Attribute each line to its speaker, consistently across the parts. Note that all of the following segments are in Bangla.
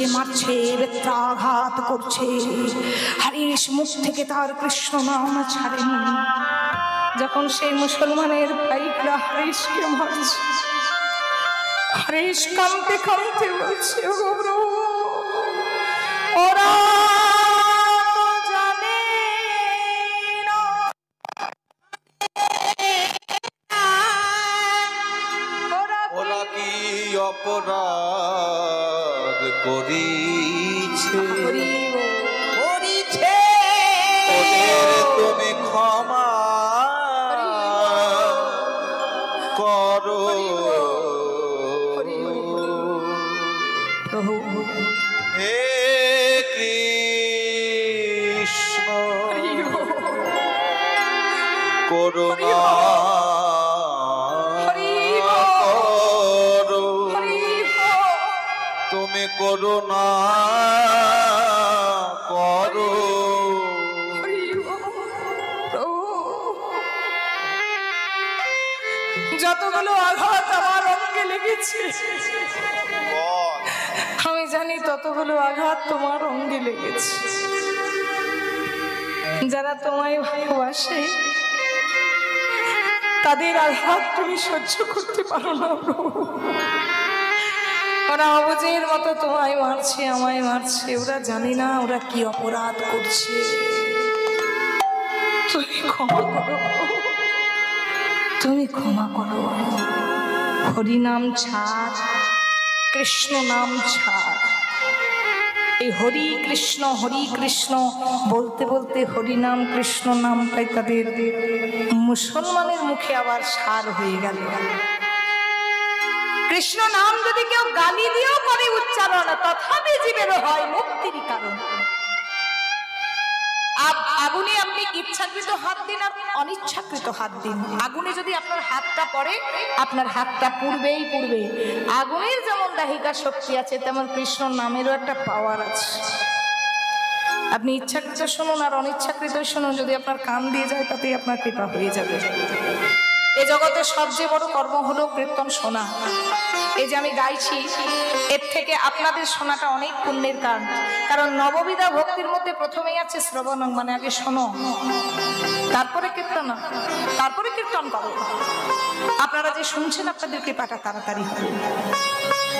Speaker 1: হরিশকে মারছে, বেত্রাঘাত করছে। হরিশ মুখ থেকে তার কৃষ্ণ নাম ছাড়েনি। যখন সেই মুসলমানের ভাইরা হরিশকে মারছে, হরিশ কাঁদতে কাঁদতে বলছে, ও প্রভু, ওরা জানে না,
Speaker 2: ওরা কি অপরাধ করিছে, তুমি ক্ষমা করো
Speaker 1: প্রভু।
Speaker 2: হে কৃষ্ণ করুণা করো, তুমি করুণা করো।
Speaker 1: যতগুলো আঘাত আমার অঙ্গে লেগেছে, আমি জানি ততগুলো আঘাত তোমার অঙ্গে লেগেছে। যারা তোমায় ভালোবাসে তাদের আঘাত তুমি সহ্য করতে পারো না প্রভু। ওরা অবুঝের মতো তোমায় মারছে, আমায় মারছে, ওরা জানি না ওরা কি অপরাধ করছে। তুমি ক্ষমা করো, তুমি ক্ষমা করো। হরিনাম ছাড়, কৃষ্ণ নাম ছাড়। এই হরি কৃষ্ণ বলতে বলতে হরিনাম কৃষ্ণ নামটাই তাদের মুসলমানের মুখে আবার সার হয়ে গেল। কৃষ্ণ নাম যদি কেউ গালি দিয়েও করে উচ্চারণ, তথাপি জীবের হয় মুক্তির কারণ। আগুনে আপনি ইচ্ছাকৃত হাত দিন আর অনিচ্ছাকৃত হাত দিন, আগুনে যদি আপনার হাতটা পড়ে আপনার হাতটা পুড়বেই পুড়বে। আগুনের যেমন দাহিকা শক্তি আছে, তেমন কৃষ্ণ নামেরও একটা পাওয়ার আছে। আপনি ইচ্ছাকৃত শুনুন আর অনিচ্ছাকৃত শুনুন, যদি আপনার কান দিয়ে যায় তাতেই আপনার কৃপা হয়ে যাবে। এ জগতের সবচেয়ে বড় কর্ম হলো কীর্তন শোনা। এই যে আমি গাইছি, এর থেকে আপনাদের শোনাটা অনেক পুণ্যের কাজ। কারণ নববিধা ভক্তির মধ্যে প্রথমেই আছে শ্রবণ, মানে আগে শোনো, তারপরে কীর্তন, তারপরে কীর্তন করো। আপনারা যে শুনছেন আপনাদের কৃপাটা তাড়াতাড়ি হবে।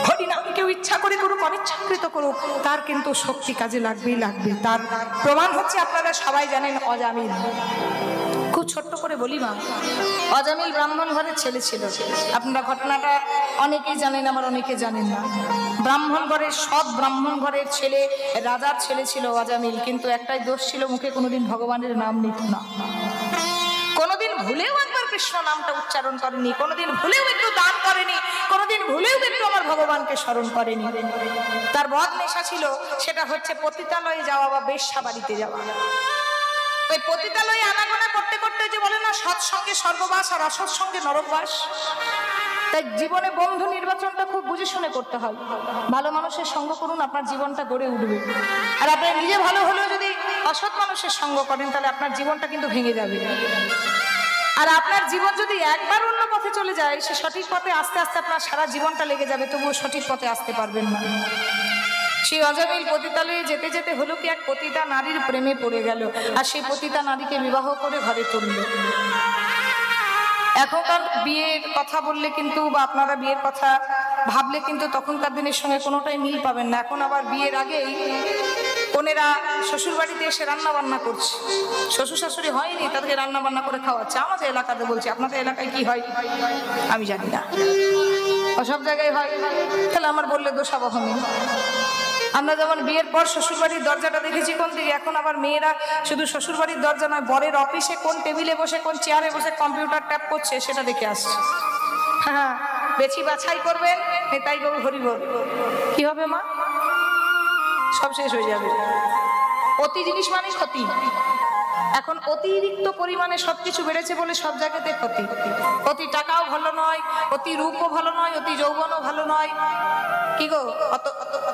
Speaker 1: হরিনাম কেউ ইচ্ছা করে করুক অনিচ্ছাকৃত করুক, তার কিন্তু শক্তি কাজে লাগবেই লাগবে। তার প্রমাণ হচ্ছে আপনারা সবাই জানেন অজামিল। খুব ছোট্ট করে বলি মা, অজামিল ব্রাহ্মণ ঘরের ছেলে ছিল। আপনারা ঘটনাটা অনেকেই জানেন, আবার অনেকে জানেন না। ব্রাহ্মণ ঘরের, সৎ ব্রাহ্মণ ঘরের ছেলে, রাজার ছেলে ছিল অজামিল। কিন্তু একটাই দোষ ছিল, মুখে কোনোদিন ভগবানের নাম নিত না। কোনোদিন ভুলেও একবার কৃষ্ণ নামটা উচ্চারণ করেনি, কোনোদিন ভুলেও একটু দান করেনি, কোনোদিন ভুলেও একটু আমার ভগবানকে স্মরণ করেনি। তার বদ নেশা ছিল, সেটা হচ্ছে পতিতালয়ে যাওয়া বা বেশ্যা বাড়িতে যাওয়া। ওই পতিতালয়ে আনাগোনা করতে করতে যে বলে না, সৎসঙ্গে স্বর্গবাস আর অসৎসঙ্গে নরকবাস। তাই জীবনে বন্ধু নির্বাচনটা খুব বুঝে শুনে করতে হয়। ভালো মানুষের সঙ্গ করুন, আপনার জীবনটা গড়ে উঠবে। আর আপনি নিজে ভালো হলেও যদি অসৎ মানুষের সঙ্গ করেন, তাহলে আপনার জীবনটা কিন্তু ভেঙে যাবে। আর আপনার জীবন যদি একবার অন্য পথে চলে যায়, সে সঠিক পথে আস্তে আস্তে আপনার সারা জীবনটা লেগে যাবে, তবুও সঠিক পথে আসতে পারবেন না। সেই অজামিল পতিতালয়ে যেতে যেতে হলো কি, এক পতিতা নারীর প্রেমে পড়ে গেল, আর সেই পতিতা নারীকে বিবাহ করে ঘরে তুলল। এখনকার বিয়ের কথা বললে কিন্তু, বা আপনারা বিয়ের কথা ভাবলে কিন্তু তখনকার দিনের সঙ্গে কোনোটাই মিল পাবেন না। এখন আবার বিয়ের আগেই কনেরা শ্বশুর বাড়িতে এসে রান্না বান্না করছে। শ্বশুর শাশুড়ি হয়নি, তাদেরকে রান্না বান্না করে খাওয়াচ্ছে। আমাদের এলাকাতে বলছি, আপনাদের এলাকায় কি হয় আমি জানি না, সব জায়গায় হয়। তাহলে আমার বললে দোষাবহ নেই। আমরা যেমন বিয়ের পর শ্বশুরবাড়ির দরজাটা দেখেছি কোন দিকে, এখন আবার মেয়েরা শুধু শ্বশুরবাড়ির দরজা নয়, বরের অফিসে কোন টেবিলে বসে, কোন চেয়ারে বসে কম্পিউটার ট্যাপ করছে সেটা দেখে আসছে। হ্যাঁ, বেছি বাছাই করবেন, তাই গো হরি বল, কি হবে মা? সব শেষ হয়ে যাবে। অতি জিনিস মানে ক্ষতি। এখন অতিরিক্ত পরিমাণে সবকিছু বেড়েছে বলে সব জায়গাতে ক্ষতি। অতি টাকাও ভালো নয়, অতি রূপও ভালো নয়, অতি যৌবনও ভালো নয়। কি গো,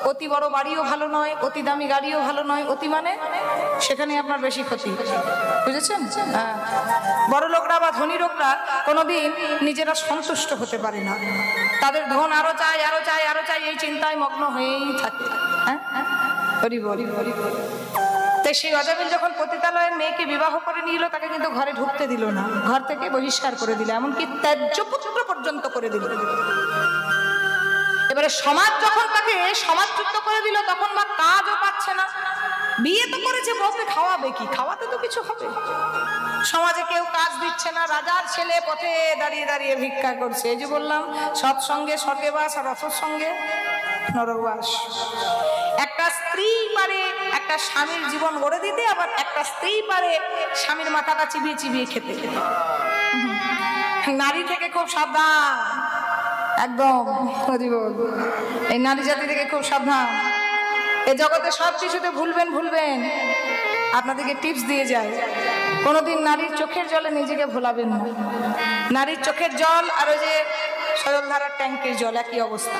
Speaker 1: অতি বড় বাড়িও ভালো নয়, অতি দামি গাড়িও ভালো নয়। অতি মানে সেখানে আপনার বেশি ক্ষতি, বুঝেছেন? হ্যাঁ, বড় লোকরা বা ধনী লোকরা কোনোদিন নিজেরা সন্তুষ্ট হতে পারে না, তাদের ধন আরো চাই আরো চাই আরো চাই, এই চিন্তায় মগ্ন হয়েই থাকে। হ্যাঁ, হরি বল। তাই সেই অজামিল যখন পতিতালয়ের মেয়েকে বিবাহ করে নিল, তাকে কিন্তু ঘরে ঢুকতে দিল না, ঘর থেকে বহিষ্কার করে দিল, এমনকি ত্যায্য পুত্র পর্যন্ত করে দিল। এবারে সমাজ যখন তাকে সমাজচ্যুত করে দিল, তখন মা কাজও পাচ্ছে না, বিয়ে তো করেছে, বউকে খাওয়াবে কি? খাওয়াতে তো কিছু হবে। সমাজে কেউ কাজ দিচ্ছে না, রাজার ছেলে পথে দাঁড়িয়ে দাঁড়িয়ে ভিক্ষা করছে। এই যে বললাম, সৎসঙ্গে স্বর্গে বাস আর অসৎসঙ্গে নরকবাস। একটা স্ত্রী পারে একটা স্বামীর জীবন গড়ে দিতে, আবার একটা স্ত্রী পারে স্বামীর মাথাটা চিবিয়ে চিবিয়ে খেতে। নারী থেকে খুব সাবধান, একদম। এই নারী জাতি থেকে খুব সাবধান। এ জগতে সব কিছুতে ভুলবেন। আপনাদেরকে টিপস দিয়ে যায়, কোনোদিন নারীর চোখের জলে নিজেকে ভোলাবেন না। নারীর চোখের জল আর ওই যে সজলধারার ট্যাঙ্কের জল একই অবস্থা,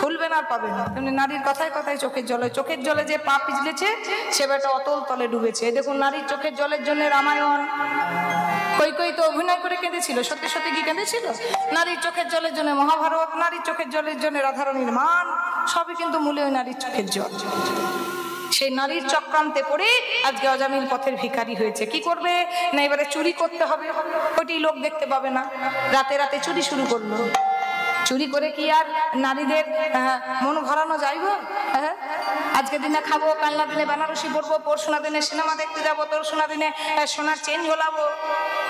Speaker 1: ভুলবেন আর পাবেন না। তেমনি নারীর কথায় কথায় চোখের জলে যে পা পিছলেছে, সে বেটা অতল তলে ডুবেছে। দেখুন, নারীর চোখের জলের জন্য রামায়ণ, কই তো অভিনয় করে কেঁদেছিল, সত্যি সত্যি কি কেঁদেছিল? নারীর চোখের জলের জন্য মহাভারত, নারীর চোখের জলের জন্য রাধারানীর মান, সবই কিন্তু মূলে ওই নারীর চোখের জল। সেই নারীর চক্রান্তে পড়ে আজকে অজামিল পথের ভিখারি হয়েছে। কি করবে না, এবারে চুরি করতে হবে, ওইটি লোক দেখতে পাবে না। রাতে রাতে চুরি শুরু করলো। চুরি করে কি আর নারীদের মন ভরানো যাইব? আজকে দিনে খাবো, কাল না দিনে বেনারসি পরবো, পরশুনা দিনে সিনেমা দেখতে যাবো, তরশুনা দিনে সোনার চেন ঝোলাবো।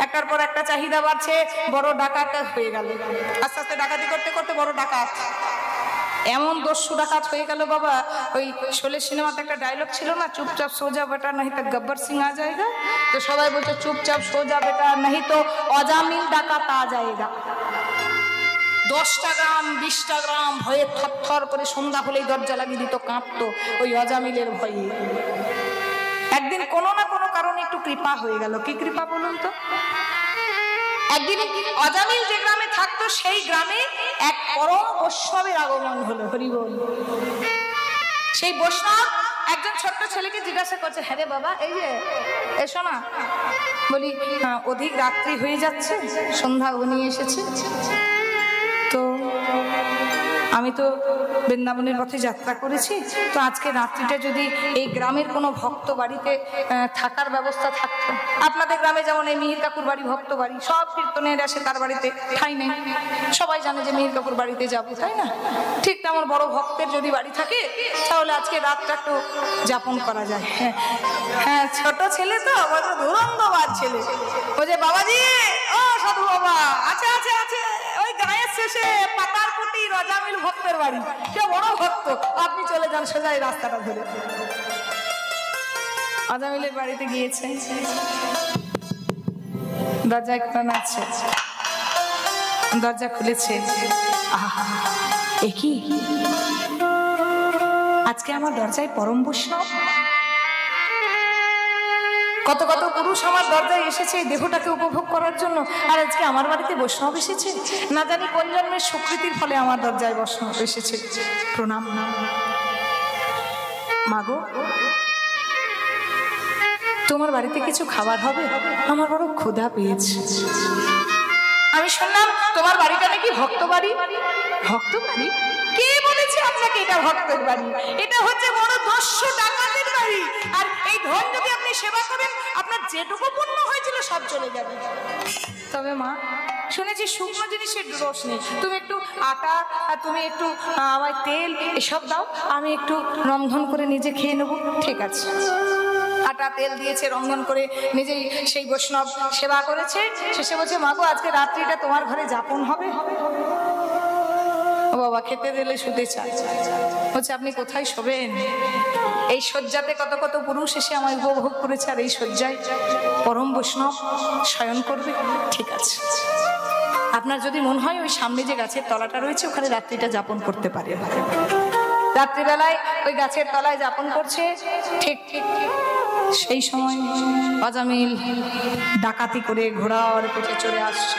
Speaker 1: একটার পর একটা চাহিদা বাড়ছে, বড় ডাকাত হয়ে গেল। আস্তে আস্তে ডাকাতি করতে করতে বড় ডাকাত, এমন দস্যু ডাকাত হয়ে গেল বাবা। ওই শোলে সিনেমাতে একটা ডায়লগ ছিল না, চুপচাপ সোজা বেটা নাহি তো গব্বর সিং আ যায়গা। তো সবাই বলছে চুপচাপ সোজা বেটা নাহি তো অজামিল ডাকাত আ যায়গা। 10টা গ্রাম 20টা গ্রাম ভয়ে থরথর করে সন্ধ্যা হলেই দরজা লাগিয়ে দিত, কাঁপতো ওই অজামিলের ভয়ে। একদিন কোনো না কোনো কারণে একটু কৃপা হয়ে গেল। কি কৃপা বলুন তো? একদিন অজামিল যে গ্রামে থাকতো, সেই গ্রামে এক পরম বৈষ্ণবের আগমন হলো। হরি বল। সেই বৈষ্ণব একজন ছোট্ট ছেলেকে জিজ্ঞাসা করছে, হ্যাঁ রে বাবা, এই যে এসো না। বলি, অধিক রাত্রি হয়ে যাচ্ছে, সন্ধ্যা ঘনিয়ে এসেছে, তো আমি তো বৃন্দাবনের পথে যাত্রা করেছি, তো আজকে রাত্রিটা যদি এই গ্রামের কোনো ভক্ত বাড়িতে থাকার ব্যবস্থা থাকতো। আপনাদের গ্রামে যেমন এই মিহির কাকুর বাড়ি ভক্ত বাড়ি, সব কীর্তনের আসে, তার বাড়িতে ঠাঁই নেই, সবাই জানে যে মিহির কাকুর বাড়িতে যাবো, তাই না? ঠিক তেমন বড় ভক্তের যদি বাড়ি থাকে, তাহলে আজকে রাতটা একটু যাপন করা যায়। হ্যাঁ, ছোট ছেলে তো ধুরন্ধবার ছেলে, ও যে বাবাজি, ও সাধু বাবা, আছে আছে আছে, ওই গায়ের শেষে পাতারকুটি অজামিল ভক্তের বাড়ি, কে বড় ভক্ত, আপনি চলে যান সোজা এই রাস্তাটা ধরে। অজামিলের বাড়িতে গিয়েছে, দরজায় কোন আছে, দরজা খুলেছে। আহা, এ কি, আজকে আমার দরজায় পরম বৈষ্ণব। কত কত পুরুষ আমার দরজায় এসেছে এই দেহটাকে উপভোগ করার জন্য, আর আজকে আমার বাড়িতে বৈষ্ণব এসেছে। না জানি কোন জন্মের স্বীকৃতির ফলে আমার দরজায় বৈষ্ণব এসেছে। প্রণাম। মাগো, তোমার বাড়িতে কিছু খাবার হবে? আমার বড় ক্ষুধা পেয়েছে। আমি শুনলাম তোমার বাড়িটা নাকি ভক্ত বাড়ি। ভক্ত বাড়ি? কে বলেছে আপনাকে এটা ভক্তের বাড়ি? এটা হচ্ছে বড় দস্যু ডাকাতের বাড়ি। আর এই ধন যদি আপনি সেবা করেন, আপনার যেটুকু পুণ্য হয়েছিল সব চলে যাবে। তবে মা, শুনেছি শুকনো জিনিসের দোষ নেই, তুমি একটু আটা আর তুমি একটু আমায় তেল এসব দাও, আমি একটু রন্ধন করে নিজে খেয়ে নেবো। ঠিক আছে। আটা তেল দিয়েছে, রন্ধন করে নিজেই সেই বৈষ্ণব সেবা করেছে। শেষে বলছে, মাগো, আজকে রাত্রিটা তোমার ঘরে যাপন হবে। ও বাবা, খেতে দিলে শুতে চায়। বলছে, আপনি কোথায় শোবেন? এই শয্যাতে কত কত পুরুষ এসে আমায় উপভোগ করেছে, আর এই শয্যায় পরম বৈষ্ণব শয়ন করবে। ঠিক আছে, আপনার যদি মন হয় ওই সামনে যে গাছের তলাটা রয়েছে, ওখানে রাত্রিটা যাপন করতে পারে। রাত্রিবেলায় ওই গাছের তলায় যাপন করছে। ঠিক ঠিক সেই সময় অজামিল ডাকাতি করে ঘোড়ার পিঠে চড়ে আসছে।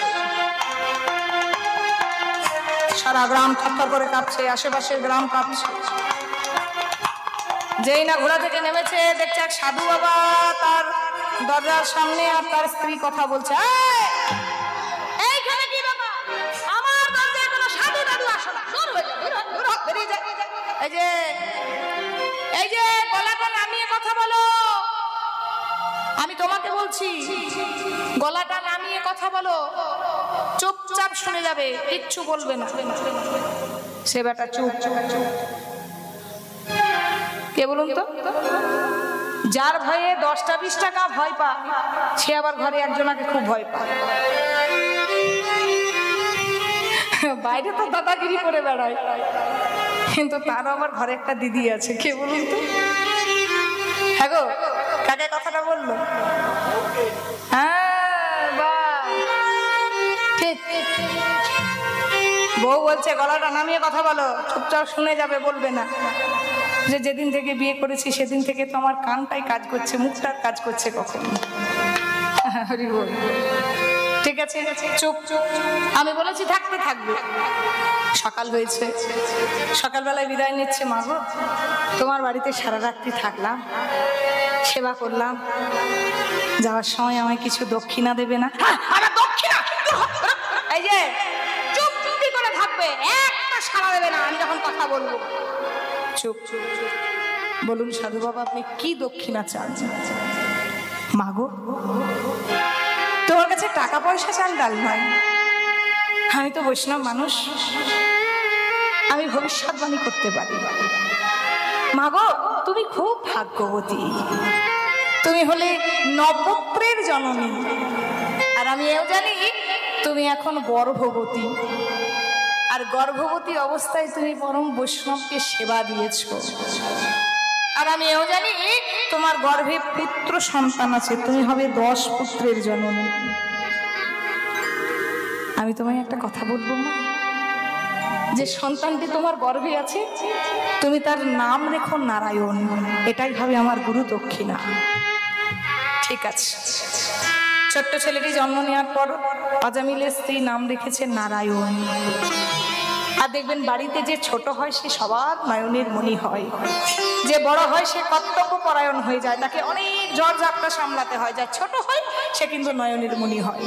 Speaker 1: সারা গ্রাম থরথর করে কাঁপছে, আশেপাশের গ্রাম কাঁপছে। যেই না ঘোড়া থেকে নেমেছে দেখছে এক সাধু বাবা তার দরজার সামনে আর তার স্ত্রী কথা বলছে। এইখানে কি বাবা, আমার দরজায় কোনো সাধু দাদু আসো না, দূর হয়ে যা, দূর হ, বেরিয়ে যা। এই যে গলাটা নামিয়ে কথা বলো, আমি তোমাকে বলছি গলাটা নামিয়ে কথা বলো, চুপচাপ শুনে যাবে, কিচ্ছু বলবে না। সে বেটা চুপ চুপ চুপ। কে বলুন তো? যার ভয়ে 10টা 20 টাকা ভয় পায়, সে আবার ঘরে একজনাকে খুব ভয় পায়। বাইরে তো দাদাগিরি করে বেড়ায়, কিন্তু তার আবার ঘরে একটা দিদি আছে। কে বলুন তো? হ্যাঁ গো, কাকে কথাটা বললো? হ্যাঁ বাহ, ঠিক। বউ বলছে গলাটা নামিয়ে কথা বলো, চুপচাপ শুনে যাবে, বলবে না। যে যেদিন থেকে বিয়ে করেছি সেদিন থেকে তো আমার কানটাই কাজ করছে, মুখটার কাজ করছে কখন। হরি বল। ঠিক আছে, চুপ চুপ। আমি বলেছি থাকতে থাকবে। সকাল হয়েছে, সকালবেলায় বিদায় নিচ্ছে। মা গো, তোমার বাড়িতে সারা রাত্রি থাকলাম, সেবা করলাম, যাওয়ার সময় আমায় কিছু দক্ষিণা দেবে না? আমার দক্ষিণা? এই যে চুপ চুপি করে থাকবে, একটা সাড়া দেবে না আমি যখন কথা বলবো। চুপ চুপ চুপ। বলুন সাধু বাবা, আপনি কি দক্ষিণা চান? মাগো, তোমার কাছে টাকা পয়সা চাল ডাল নয়, আমি তো বৈষ্ণব মানুষ, আমি ভবিষ্যৎবাণী করতে পারি। মাগো, তুমি খুব ভাগ্যবতী, তুমি হলে নবপুত্রের জননী, আর আমি এও জানি তুমি এখন গর্ভবতী, আর গর্ভবতী অবস্থায় তুমি পরম বৈষ্ণবকে সেবা দিয়েছ। আর আমি এও জানি তোমার গর্ভে পুত্র সন্তান আছে, তুমি হবে 10 পুত্রের জননী। আমি তোমায় একটা কথা বলবো মা, যে সন্তানটি তোমার গর্ভে আছে তুমি তার নাম রেখো নারায়ণ, এটাই হবে আমার গুরু দক্ষিণা। ঠিক আছে। ছোট্ট ছেলেটি জন্ম নেওয়ার পর অজামিলের স্ত্রী নাম রেখেছে নারায়ণ। আর দেখবেন বাড়িতে যে ছোট হয় সে সবার নয়নের মণি হয়, যে বড় হয় সে কর্তব্য পরায়ণ হয়ে যায়, তাকে অনেক ঝড় ঝাপটা সামলাতে হয়। যা ছোট হয় সে কিন্তু নয়নের মণি হয়।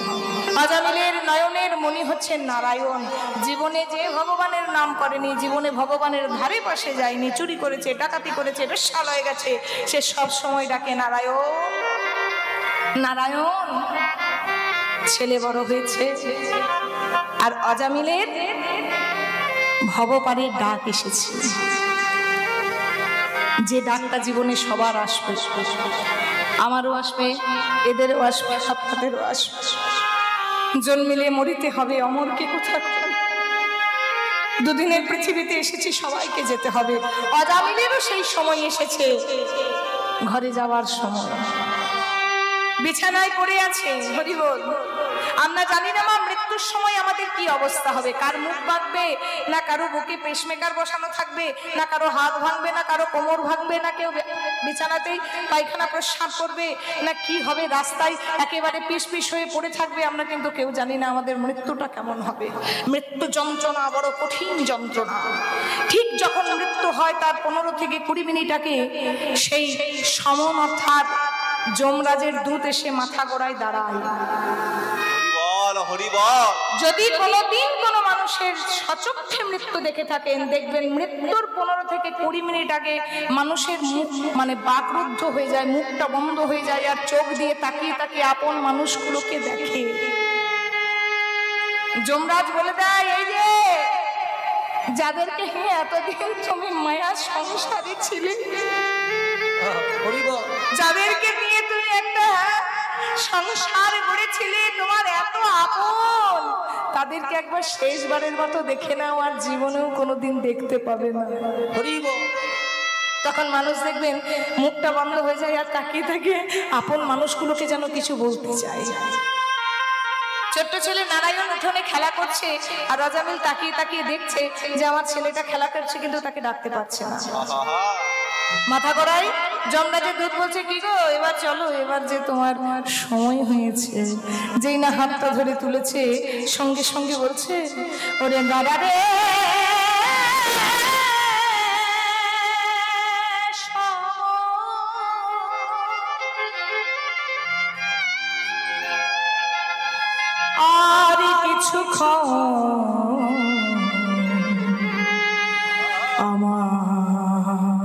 Speaker 1: অজামিলের নয়নের মণি হচ্ছে নারায়ণ। জীবনে যে ভগবানের নাম করেনি, জীবনে ভগবানের ধারে পাশে যায়নি, চুরি করেছে, ডাকাতি করেছে, বেশ্যাল হয়ে গেছে, সে সব সময় ডাকে নারায়ণ নারায়ণ। ছেলে বড় হয়েছে, আর অজামিলের ভবপারের ডাক এসেছে, যে ডাকটা জীবনে সবার আসবে, আমারও আসবে, এদেরও আসবে, আপনাদেরও আসবে। জন্মিলে মরিতে হবে, অমরকে কোথা করে। দুদিনের পৃথিবীতে এসেছি, সবাইকে যেতে হবে। অজামিলেরও সেই সময় এসেছে, ঘরে যাওয়ার সময়। বিছানায় পড়ে আছে, হরি বল। আমরা জানি না মা মৃত্যুর সময় আমাদের কি অবস্থা হবে, কার মুখ ভাঙবে, না কারো বুকে পেসমেকার বসানো থাকবে, না কারো হাত ভাঙবে, না কারো কোমর ভাঙবে, না কেউ বিছানাতেই পায়খানা প্রস্রাব করবে, না কি হবে, রাস্তায় একেবারে পিস পিস হয়ে পড়ে থাকবে। আমরা কিন্তু কেউ জানি না আমাদের মৃত্যুটা কেমন হবে। মৃত্যু যন্ত্রণা বড় কঠিন যন্ত্রণা। ঠিক যখন মৃত্যু হয় তার 15 থেকে 20 মিনিট আগে সেই সমন অর্থাৎ যমরাজের দূত এসে মাথা গোড়ায় দাঁড়ায়। যদি কোনোদিন কোনো মানুষের সচক্ষে মৃত্যু দেখে থাকেন, দেখবেন মৃত্যুর 15 থেকে 20 মিনিট আগে মানুষের মুখ মানে বাকরুদ্ধ হয়ে যায়, মুখটা বন্ধ হয়ে যায়, আর চোখ দিয়ে তাকিয়ে তাকিয়ে আপন মানুষগুলোকে দেখে। যমরাজ বলে দেয়, এই যে যাদেরকে নিয়ে এতদিন তুমি মায়া সংসারে ছিলে, যাদেরকে নিয়ে তুমি একটা সংসার গড়েছিলে, তোমার এত আপন, তাদেরকে একবার শেষবারের মতো দেখে নাও, আর জীবনেও কোনোদিন দেখতে পাবে না। তখন মানুষ দেখবেন মুখটা বন্ধ হয়ে যায়, আর তাকিয়ে থাকে আপন মানুষগুলোকে যেন কিছু বলতে চায়। ছোট্ট ছেলে নারায়ণ উঠোনে খেলা করছে, আর অজামিল তাকিয়ে তাকিয়ে দেখছে যে আমার ছেলেটা খেলা করছে, কিন্তু তাকে ডাকতে পারছে না। মাথা গড়াই যমরাজের দূত বলছে, কি গো এবার চলো, এবার যে তোমার সময় হয়েছে। যেই না হাতটা ধরে তুলেছে, সঙ্গে সঙ্গে বলছে, ওরে দাদা রে আর কিছুক্ষণ আমার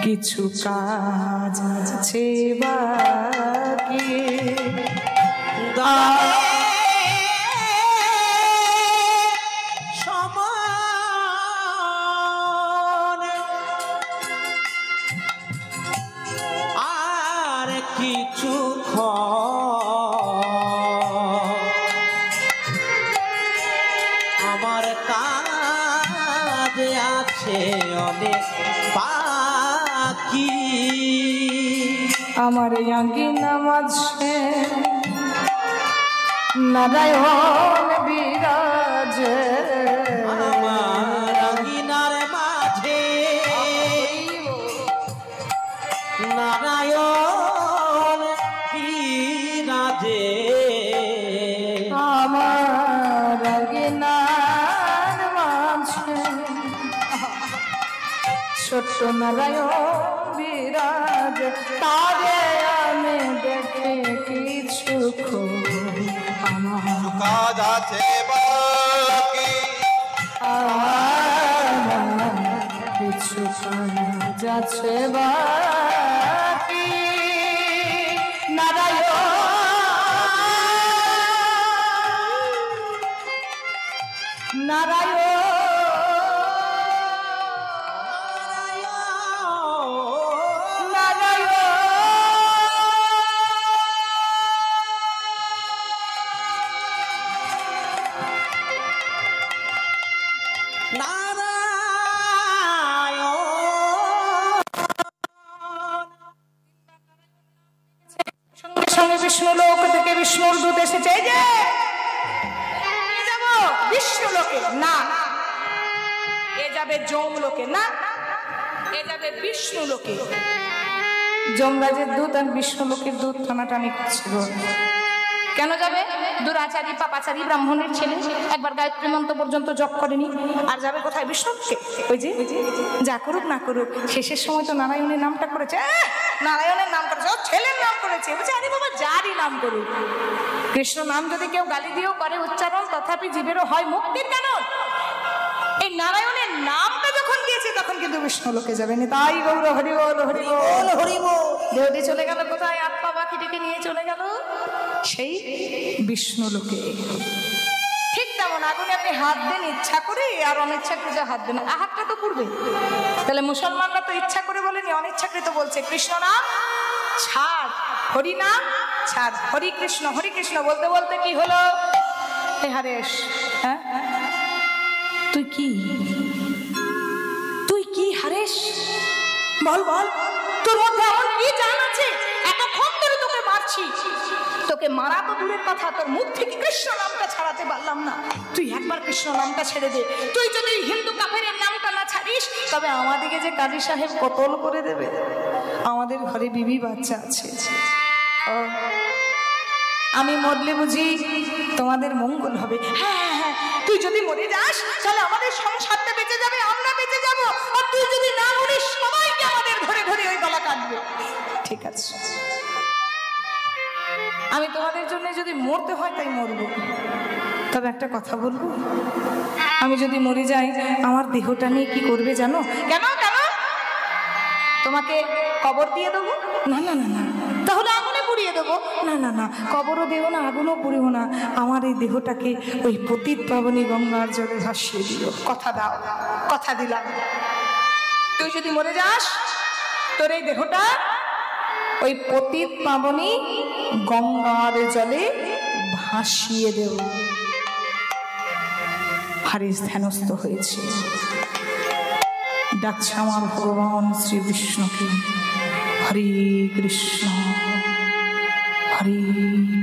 Speaker 1: কিছু কাজ আছে বাকি।
Speaker 3: আর কিছুক্ষণ আমার কাজ আছে অনেক বাকি।
Speaker 1: আমার আঙ্গিনা মাঝে নারায়ণ বিরাজে,
Speaker 3: আমার আঙ্গিনার মাঝে নারায়ণ বিরাজে।
Speaker 1: আমার আঙ্গিনার মাঝে ছোট্ট নারায়ণ বিরাজ, তারে আমি দেখে কিছুক্ষণ আমার
Speaker 2: কাজ আছে বাকি।
Speaker 1: কিছু কাজ আছে বাকি। নারায়ণ নারায়ণ সঙ্গে বিষ্ণু লোক থেকে বিষ্ণুর দূত এসেছে। এই যে যাব বিষ্ণু লোকে না, এ যাবে যম লোকে না, এ যাবে বিষ্ণু লোকে। যমরাজের দূত আর বিষ্ণু লোকের দূত টানাটানি করছিল। কেন যাবে? দুরাচারী পাপাচারী ব্রাহ্মণের ছেলে, একবার গায়ত্রী মন্ত্র পর্যন্ত জপ করেনি, আর যাবে কোথায়? বিষ্ণুকে। ওই যে যা করুক না করুক শেষের সময় তো নারায়ণের নামটা করেছে। নারায়ণের নাম করেছে, ও ছেলের নাম করেছে। বলছে আরে বাবা যারই নাম করুক, কৃষ্ণ নাম যদি কেউ গালি দিয়েও করে উচ্চারণ, তথাপি জীবেরও হয় মুক্তির কারণ। এই নারায়ণের নামটা যখন দিয়েছে তখন কিন্তু বিষ্ণু লোকে যাবেন। তাই গৌর হরি বল হরি বল হরি বল। দেহটি চলে গেল কোথায়? আত্মা পাখি ডেকে নিয়ে চলে গেল সেই বিষ্ণু লোকে। ঠিক তেমন আগুনে আপনি হাত দেন ইচ্ছা করে আর অনিচ্ছাকৃত হাত দেন, হাতটা তো পুড়বে। তাহলে মুসলমানরা তো ইচ্ছা করে বলেনি, অনিচ্ছাকৃত বলছে। কৃষ্ণ নাম ছাড়, হরি নাম ছাড়, হরি কৃষ্ণ বলতে বলতে কি হলো? হে হরেশ, হ্যাঁ তুই কি হরেশ? বল বল, তোর মধ্যে এমন কি জান আছে? এতক্ষণ ধরে তোকে মারছি, তোকে মারা তো দূরের কথা, তোর মুখ থেকে কৃষ্ণ নামটা ছাড়াতে পারলাম না। তুই একবার কৃষ্ণ নামটা ছেড়ে দে। তুই যদি হিন্দু কাফেরের নামটা না ছাড়িস তবে আমাদেরকে যে কাজী সাহেব কতল করে দেবে। আমাদের ঘরে বিবি বাচ্চা আছে, আমি মরলে বুঝি তোমাদের মঙ্গল হবে। হ্যাঁ হ্যাঁ, তুই যদি মরে যাস তাহলে আমাদের সংসারটা বেঁচে যাবে, আমরা বেঁচে যাব। আর তুই যদি না মরিস সবাইকে আমাদের ধরে ধরে ওই গলা কাটবে। ঠিক আছে, আমি তোমাদের জন্য যদি মরতে হয় তাই মরবো। তবে একটা কথা বলবো, আমি যদি মরে যাই আমার দেহটা নিয়ে কি করবে জানো? কেন কেন? তোমাকে কবর দিয়ে দেবো? না না না না। তাহলে আগুনে পুড়িয়ে দেবো? না না না, কবরও দেবো না, আগুনও পুড়িও না। আমার এই দেহটাকে ওই পতিত পাবনী গঙ্গার জলে ভাসিয়ে দিও। কথা দাও? কথা দিলাম। তুই যদি মরে যাস তোর এই দেহটা ওই পতিত পাবনী গঙ্গার জলে ভাসিয়ে দেব। হারিস ধ্যানস্থ হয়েছে, ডাকছে আমার ভগবান শ্রী বিষ্ণুকে। হরে কৃষ্ণ হরে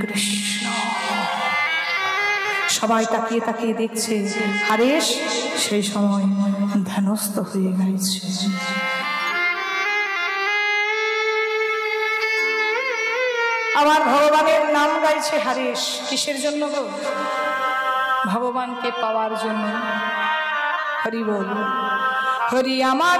Speaker 1: কৃষ্ণ। সবাই তাকিয়ে তাকিয়ে দেখছে, হারেশ সেই সময় ধ্যানস্থ হয়ে গেছে। আমার ভগবানের নাম গাইছে হারেশ। কিসের জন্য গো? ভগবানকে পাওয়ার জন্য। হরি বল হরি। আমার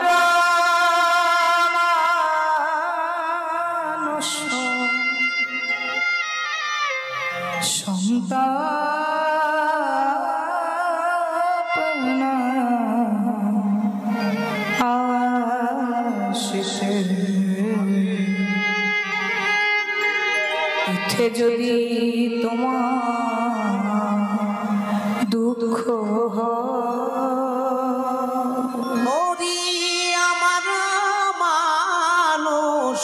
Speaker 1: সন্তাপনা আশিসে ইঠে যদি তোমার দুঃখ
Speaker 3: হরি আমার মানুষ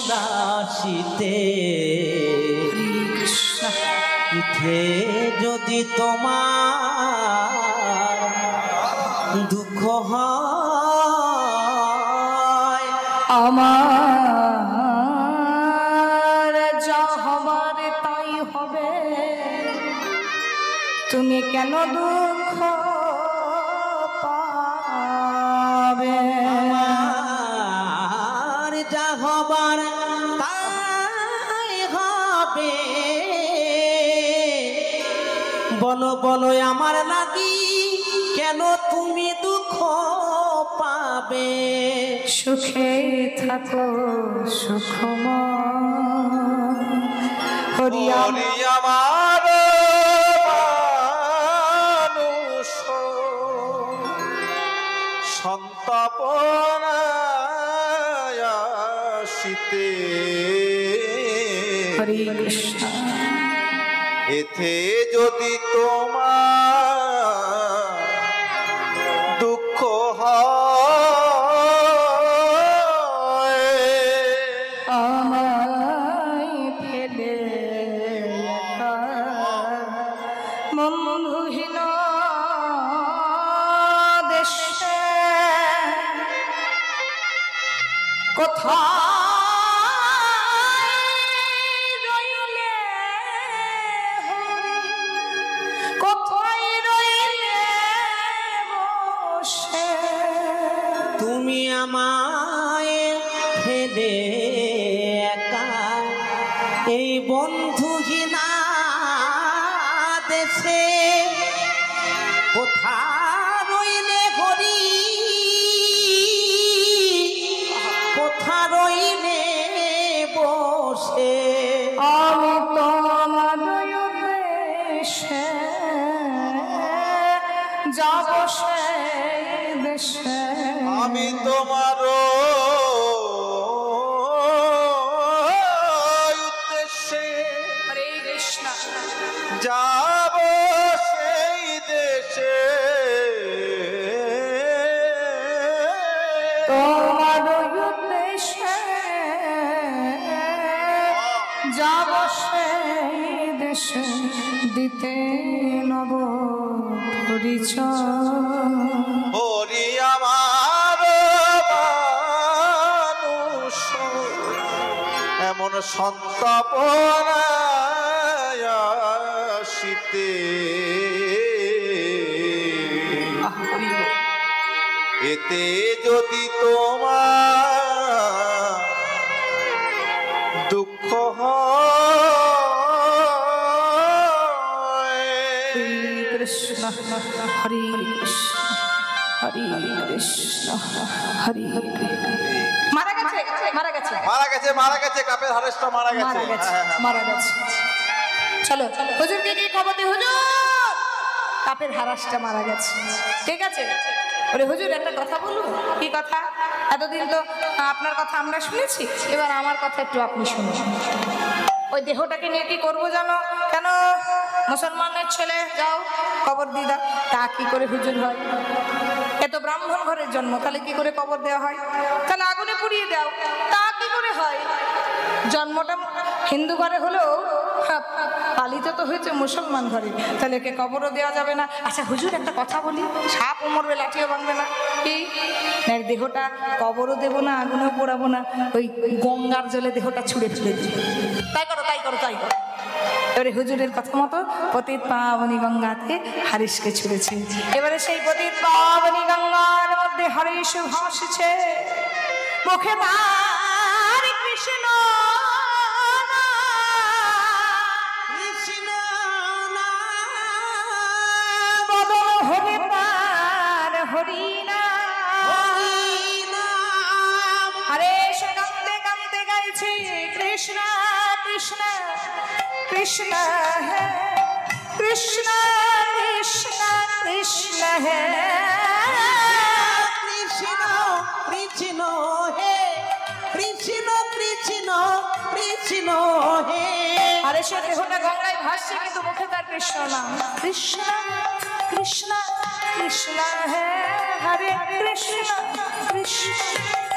Speaker 3: সন্তাপনাশিতে ইঠে যদি তোমার দুঃখ হয়
Speaker 1: আমার যা হবার তাই হবে, তুমি কেন দুঃখ পাবে?
Speaker 3: আমার যা হবার তাই হবে, বলো বলো আমার লাগি কেন তুমি দুঃখ পাবে?
Speaker 1: সুখে থাকো সুখময় হরি
Speaker 2: হরি আমার মানুষ সন্তাপনাশিতে
Speaker 1: হরি কৃষ্ণ
Speaker 2: এতে যদি তোমার দুঃখ হয়
Speaker 1: আমায় ফেলে একা বন্ধুহীন দেশে কোথায় রইলে হরি, কোথায় রইলে বসে?
Speaker 3: তুমি আমায় ফেলে একা এই বন্ধুহীনা দেশে কোথা রইলে হরি, কোথা রইলে বসে?
Speaker 1: আমি তোমার দেশে যাব সেই দেশে,
Speaker 2: আমি তোমার উদ্দেশ্যে
Speaker 1: হরে কৃষ্ণ
Speaker 2: যাব সেই দেশে।
Speaker 1: তোমার উদ্দেশ্যে যাব সেই দেশে, দিতে নব পরিচয়।
Speaker 2: হরি আমার মানুষ এমন সন্তাপনাশিতে এতে যদি তোমার দুঃখ হয়
Speaker 1: কৃষ্ণ হরি কৃষ্ণ হরি কৃষ্ণ হরি মারা গেছে মারা গেছে
Speaker 2: মারা গেছে মারা গেছে কাপের হারেসটা মারা গেছে।
Speaker 1: মারা গেছে
Speaker 2: হ্যাঁ, হ্যাঁ।
Speaker 1: মারা গেছে। চলো হুজুরকে কি খবর দিই? হুজুর কাপের হারাসটা মারা গেছে। ঠিক আছে ওরে হুজুর একটা কথা বলুন। কি কথা? এতদিন তো আপনার কথা আমরা শুনেছি, এবার আমার কথা একটু আপনি শুনুন। ওই দেহটাকে নিয়ে কি করবো জানো? কেন মুসলমানের ছেলে যাও কবর দিয়ে দাও। তা কি করে হুজুর হয়? এ তো ব্রাহ্মণ ঘরের জন্ম, তাহলে কি করে কবর দেওয়া হয়? তাহলে আগুনে পুড়িয়ে দাও। তা কি করে হয়? জন্মটা হিন্দু ঘরে হলেও পালিত তো হয়েছে মুসলমান ঘরে, তাহলে একে কবরও দেওয়া যাবে না। আচ্ছা হুজুর একটা কথা বলি, সাপও মরবে লাঠিও ভাঙবে না, কি না দেহটা কবরও দেবো না, আগুনেও পোড়াবো না, ওই গঙ্গার জলে দেহটা ছুঁড়ে ফেলে দিই। তাই করো তাই করো তাই করো। এবারে হুজুরের কথা মতো পতিত পাবনী গঙ্গাতে হারিসকে ছুঁড়েছে। এবারে সেই পতিত পাবনী গঙ্গার মধ্যে হারিস ভাসছে, মুখে তার কৃষ্ণ হরি তার হরি নাম, হরে গাইছে কৃষ্ণ কৃষ্ণ কৃষ্ণ হে কৃষ্ণ কৃষ্ণ কৃষ্ণ হে
Speaker 3: কৃষ্ণ কৃষ্ণ হে কৃষ্ণ কৃষ্ণ কৃষ্ণ হে।
Speaker 1: আরে সে দেহটা গঙ্গায় ভাসছে কিন্তু মুখে তার কৃষ্ণ নাম। কৃষ্ণ কৃষ্ণ কৃষ্ণ হে হরে কৃষ্ণ কৃষ্ণ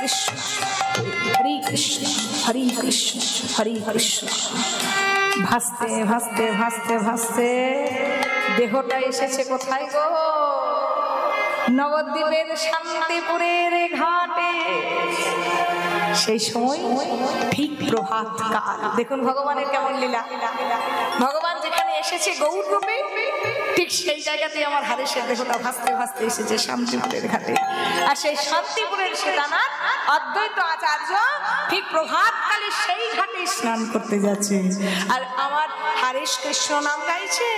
Speaker 1: কৃষ্ণ হরি কৃষ্ণ হরি কৃষ্ণ হরি কৃষ্ণ। ভাসতে ভাসতে ভাসতে ভাসতে দেহটা এসেছে কোথায় গো? নবদ্বীপের শান্তিপুরের ঘাটে। সেই সময় ঠিক প্রভাত কাল। দেখুন ভগবানের কেমন লীলা। ভগবান যেখানে এসেছে গৌর রূপে ঠিক সেই জায়গাতে আমার হারেসের দেহটা ভাসতে ভাসতে এসেছে শান্তিপুরের ঘাটে। আর সেই শান্তিপুরের সেতানাথ অদ্বৈত আচার্য ঠিক প্রভাতকালে সেই ঘাটে স্নান করতে যাচ্ছে। আর আমার হারেস কৃষ্ণ নাম গাইছে,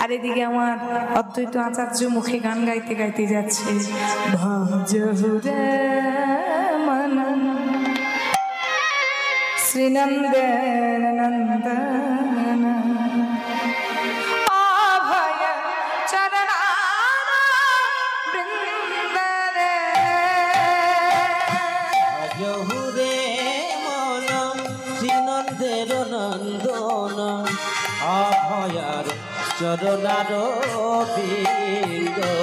Speaker 1: আর এদিকে আমার অদ্বৈত আচার্য মুখে গান গাইতে গাইতে যাচ্ছে। ভজহুরে মন শ্রীনন্দন নন্দন অভয় চরণার বৃন্দরে।
Speaker 3: জহুরে মন শ্রীনন্দের নন্দন অভয়ার চরণার বিন্দরে।